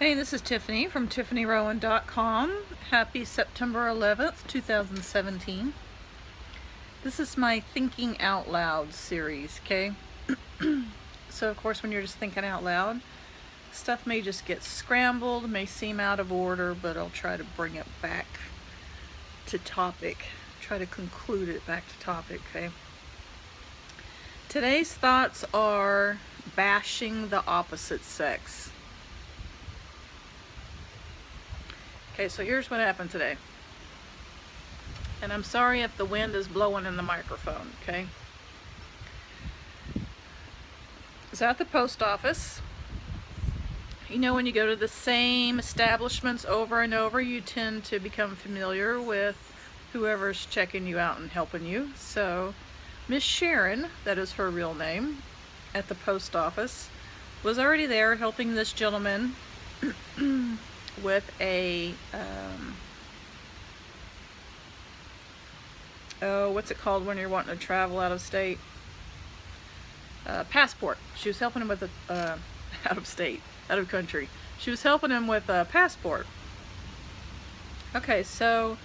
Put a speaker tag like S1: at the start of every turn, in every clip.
S1: Hey, this is Tiffany from TiffanyRowan.com. Happy September 11th, 2017. This is my Thinking Out Loud series, okay? So, of course, when you're just thinking out loud, stuff may just get scrambled, may seem out of order, but I'll try to bring it back to topic. Try to conclude it back to topic, okay? Today's thoughts are bashing the opposite sex. Okay, so here's what happened today. And I'm sorry if the wind is blowing in the microphone, okay? I was at the post office. You know, when you go to the same establishments over and over, you tend to become familiar with whoever's checking you out and helping you. So, Miss Sharon, that is her real name, at the post office, was already there helping this gentleman with a what's it called when you're wanting to travel out of state? Passport. She was helping him with a out of state, out of country. She was helping him with a passport. Okay, so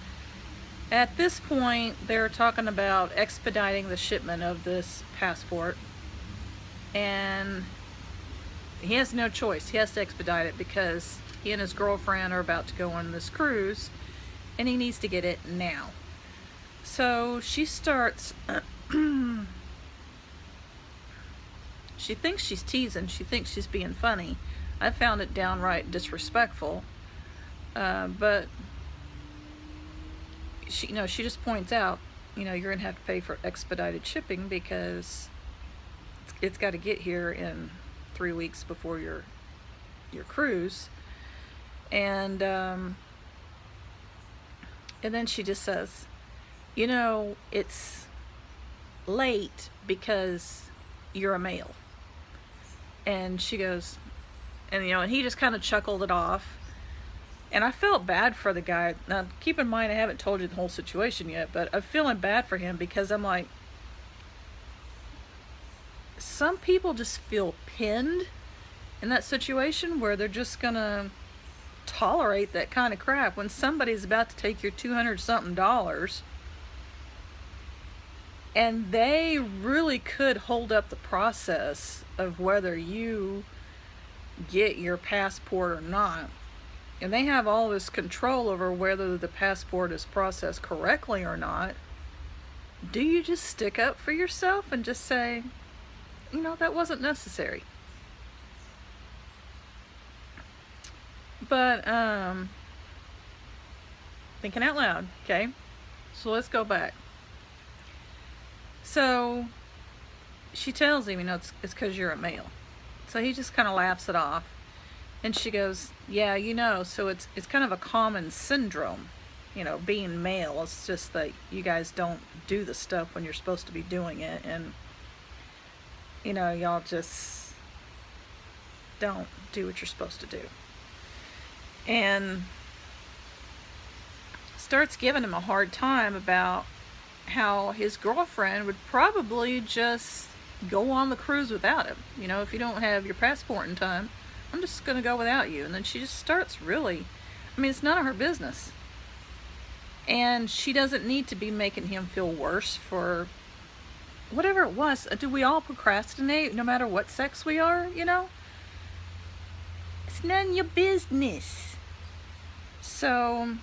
S1: at this point they're talking about expediting the shipment of this passport, and he has no choice. He has to expedite it because he and his girlfriend are about to go on this cruise, and he needs to get it now. So she starts, she thinks she's teasing, she thinks she's being funny. I found it downright disrespectful, but she, she just points out, you're going to have to pay for expedited shipping because it's got to get here in 3 weeks before your cruise. And then she just says, it's late because you're a male. And she goes, and he just kind of chuckled it off. And I felt bad for the guy. Now, keep in mind, I haven't told you the whole situation yet, but I'm feeling bad for him because I'm like, some people just feel pinned in that situation where they're just gonna tolerate that kind of crap when somebody's about to take your $200 something, and they really could hold up the process of whether you get your passport or not, and they have all this control over whether the passport is processed correctly or not. Do you just stick up for yourself and just say, that wasn't necessary? But thinking out loud, okay? So let's go back. So she tells him, it's because you're a male. So he just kind of laughs it off. And she goes, yeah, so it's kind of a common syndrome, being male. It's just that you guys don't do the stuff when you're supposed to be doing it. And, y'all just don't do what you're supposed to do. And starts giving him a hard time about how his girlfriend would probably just go on the cruise without him. If you don't have your passport in time, I'm just going to go without you. And then she just starts really, it's none of her business. And she doesn't need to be making him feel worse for whatever it was. Do we all procrastinate no matter what sex we are, It's none of your business. So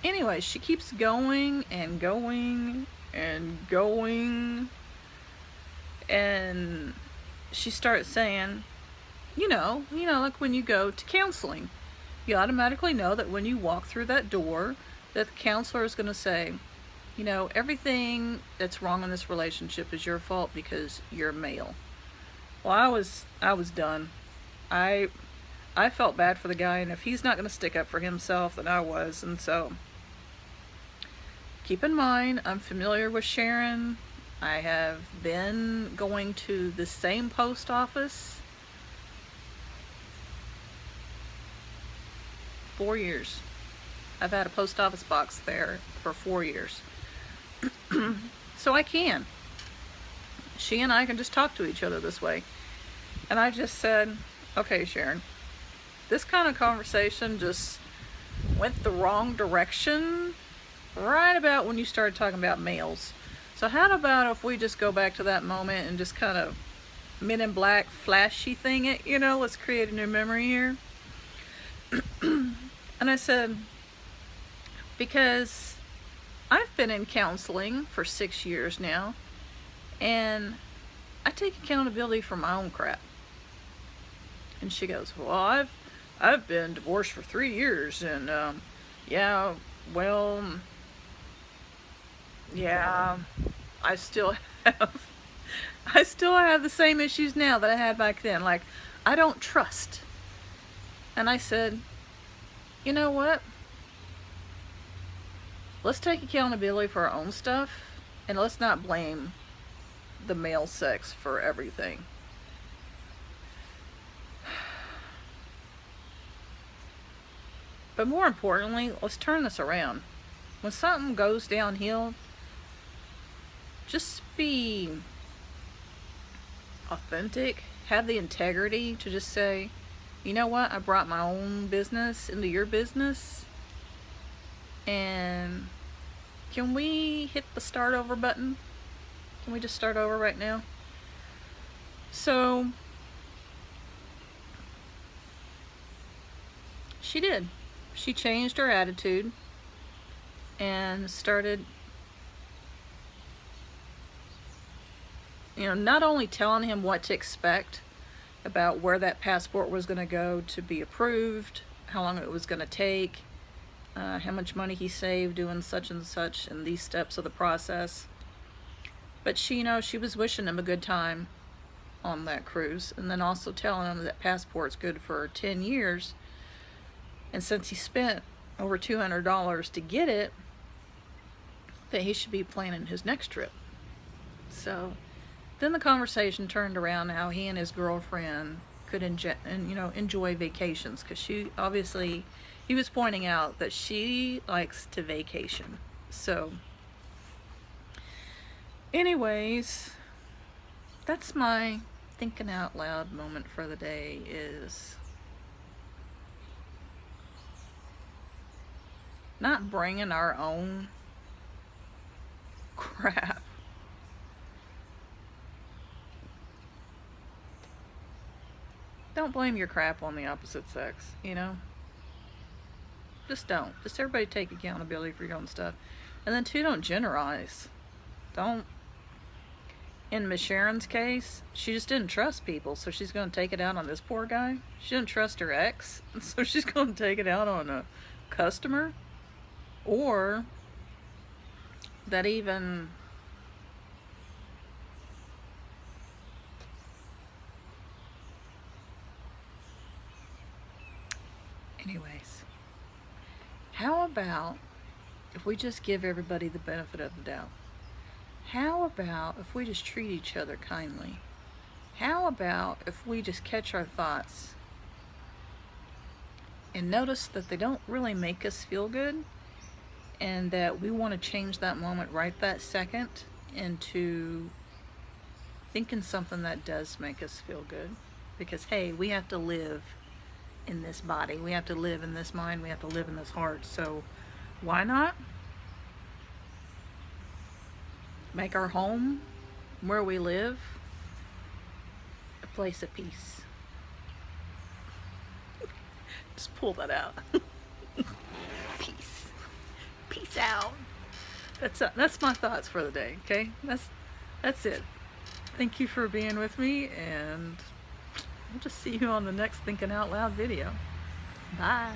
S1: anyway, she keeps going and going and going, and she starts saying, like when you go to counseling, you automatically know that when you walk through that door, that the counselor is going to say, everything that's wrong in this relationship is your fault because you're male. Well, I was done. I felt bad for the guy, and if he's not going to stick up for himself, then I was. And so keep in mind, I'm familiar with Sharon. I have been going to the same post office 4 years. I've had a post office box there for 4 years. So I can. She and I can just talk to each other this way. And I just said, Okay, Sharon, this kind of conversation just went the wrong direction right about when you started talking about males. So how about if we just go back to that moment and just kind of Men in Black flashy thing it, let's create a new memory here. And I said, because I've been in counseling for 6 years now, and I take accountability for my own crap. And she goes, well, I've been divorced for 3 years, and yeah, well, yeah, I still have the same issues now that I had back then. Like, I don't trust. And I said, you know what? Let's take accountability for our own stuff, and let's not blame the male sex for everything. But more importantly, let's turn this around. When something goes downhill, just be authentic. Have the integrity to just say, you know what, I brought my own business into your business, and can we hit the start over button? Can we just start over right now? So she did. She changed her attitude and started, not only telling him what to expect about where that passport was going to go to be approved, how long it was going to take, how much money he saved doing such and such and these steps of the process. But she was wishing him a good time on that cruise, and then also telling him that passport's good for 10 years. And since he spent over $200 to get it, that he should be planning his next trip. So then the conversation turned around how he and his girlfriend could enjoy vacations, because he was pointing out that she likes to vacation. So anyways, that's my thinking out loud moment for the day, is not bringing our own crap. Don't blame your crap on the opposite sex, Just don't. Just everybody take accountability for your own stuff. And then 2, don't generalize. Don't. In Miss Sharon's case, she just didn't trust people, so she's going to take it out on this poor guy. She didn't trust her ex, so she's going to take it out on a customer. Or that even anyways, how about if we just give everybody the benefit of the doubt? How about if we just treat each other kindly? How about if we just catch our thoughts and notice that they don't really make us feel good, and that we want to change that moment right that second into thinking something that does make us feel good? Because hey, we have to live in this body, we have to live in this mind, we have to live in this heart. So why not make our home, where we live, a place of peace? Just pull that out. Peace out. That's my thoughts for the day. Okay, that's it. Thank you for being with me, and I'll just see you on the next Thinking Out Loud video. Bye.